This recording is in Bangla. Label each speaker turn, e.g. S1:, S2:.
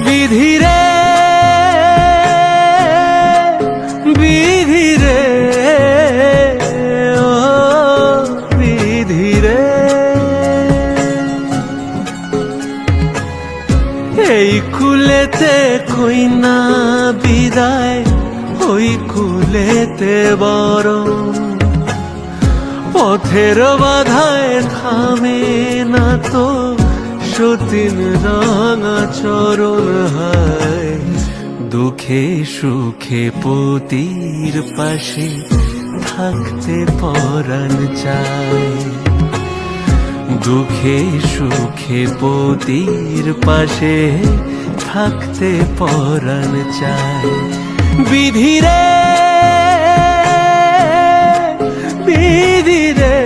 S1: বিধিরে বিধিরে ও বিধিরে, এই কুলেতে কইনা বিদায়, ওই কুলেতে বরণ। পথের বাধায় থামে না তো সতীন রাঙা চরণ, হায় দুঃখে সুখে পতির পাশে থাকতে পরাণ চায়। দুঃখে সুখে পতির পাশে থাকতে পরাণ চায়। বিধিরে বিধিরে